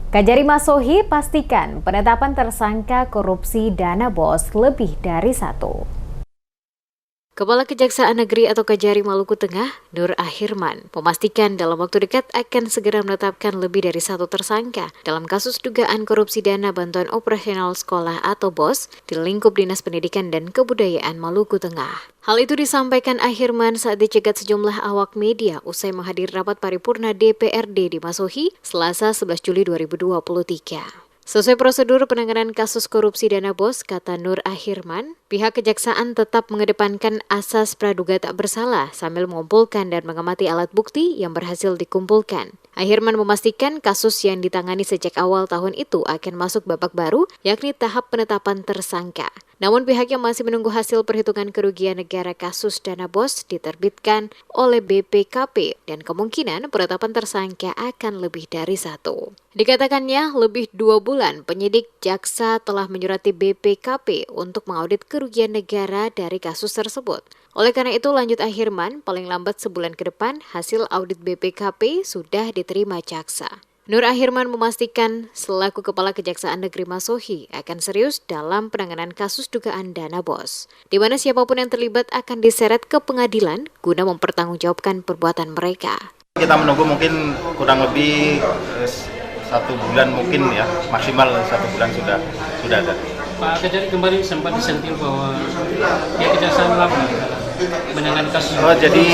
Kajari Masohi pastikan penetapan tersangka korupsi dana BOS lebih dari satu. Kepala Kejaksaan Negeri atau Kajari Maluku Tengah, Nur Ahirman, memastikan dalam waktu dekat akan segera menetapkan lebih dari satu tersangka dalam kasus dugaan korupsi dana bantuan operasional sekolah atau BOS di lingkup Dinas Pendidikan dan Kebudayaan Maluku Tengah. Hal itu disampaikan Ahirman saat dicegat sejumlah awak media usai menghadiri rapat paripurna DPRD di Masohi, Selasa 11 Juli 2023. Sesuai prosedur penanganan kasus korupsi dana BOS, kata Nur Ahirman, pihak kejaksaan tetap mengedepankan asas praduga tak bersalah sambil mengumpulkan dan mengamati alat bukti yang berhasil dikumpulkan. Ahirman memastikan kasus yang ditangani sejak awal tahun itu akan masuk babak baru, yakni tahap penetapan tersangka. Namun pihaknya masih menunggu hasil perhitungan kerugian negara kasus dana BOS diterbitkan oleh BPKP dan kemungkinan penetapan tersangka akan lebih dari satu. Dikatakannya lebih 2 bulan penyidik jaksa telah menyurati BPKP untuk mengaudit kerugian negara dari kasus tersebut. Oleh karena itu, lanjut Ahirman, paling lambat sebulan ke depan hasil audit BPKP sudah diterima jaksa. Nur Ahirman memastikan selaku Kepala Kejaksaan Negeri Masohi akan serius dalam penanganan kasus dugaan dana BOS, di mana siapapun yang terlibat akan diseret ke pengadilan guna mempertanggungjawabkan perbuatan mereka. Kita menunggu mungkin kurang lebih 1 bulan mungkin ya, maksimal 1 bulan sudah ada. Pak Kajari kemarin sempat disentil bahwa dia kejaksaan melakukan menangani kasus. Jadi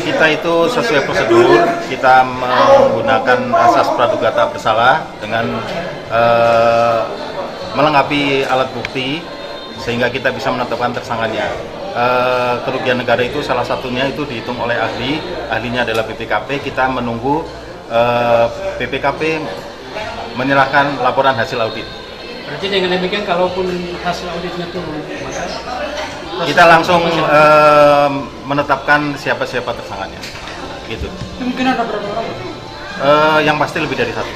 kita itu sesuai prosedur, kita menggunakan asas praduga tak bersalah dengan melengkapi alat bukti sehingga kita bisa menetapkan tersangkanya. Kerugian negara itu salah satunya itu dihitung oleh ahlinya adalah BPKP. Kita menunggu BPKP menyerahkan laporan hasil audit. Berarti dengan demikian kalaupun hasil auditnya turun, maka kita langsung menetapkan siapa-siapa tersangkanya. Gitu. Mungkin ada berapa orang? Yang pasti lebih dari satu.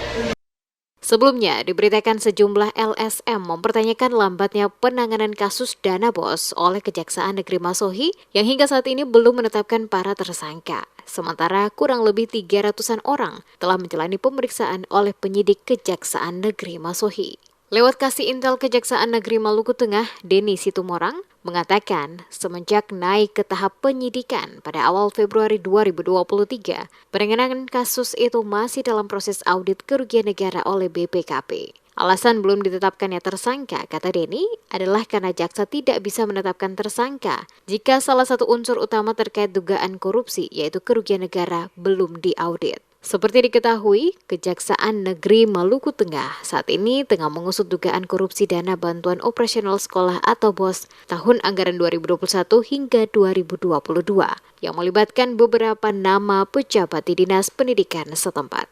Sebelumnya, diberitakan sejumlah LSM mempertanyakan lambatnya penanganan kasus dana BOS oleh Kejaksaan Negeri Masohi yang hingga saat ini belum menetapkan para tersangka. Sementara kurang lebih 300-an orang telah menjalani pemeriksaan oleh penyidik Kejaksaan Negeri Masohi. Lewat Kasih Intel Kejaksaan Negeri Maluku Tengah, Denny Situmorang, mengatakan semenjak naik ke tahap penyidikan pada awal Februari 2023, penanganan kasus itu masih dalam proses audit kerugian negara oleh BPKP. Alasan belum ditetapkannya tersangka, kata Denny, adalah karena jaksa tidak bisa menetapkan tersangka jika salah satu unsur utama terkait dugaan korupsi, yaitu kerugian negara, belum diaudit. Seperti diketahui, Kejaksaan Negeri Maluku Tengah saat ini tengah mengusut dugaan korupsi dana bantuan operasional sekolah atau BOS tahun anggaran 2021 hingga 2022 yang melibatkan beberapa nama pejabat di Dinas Pendidikan setempat.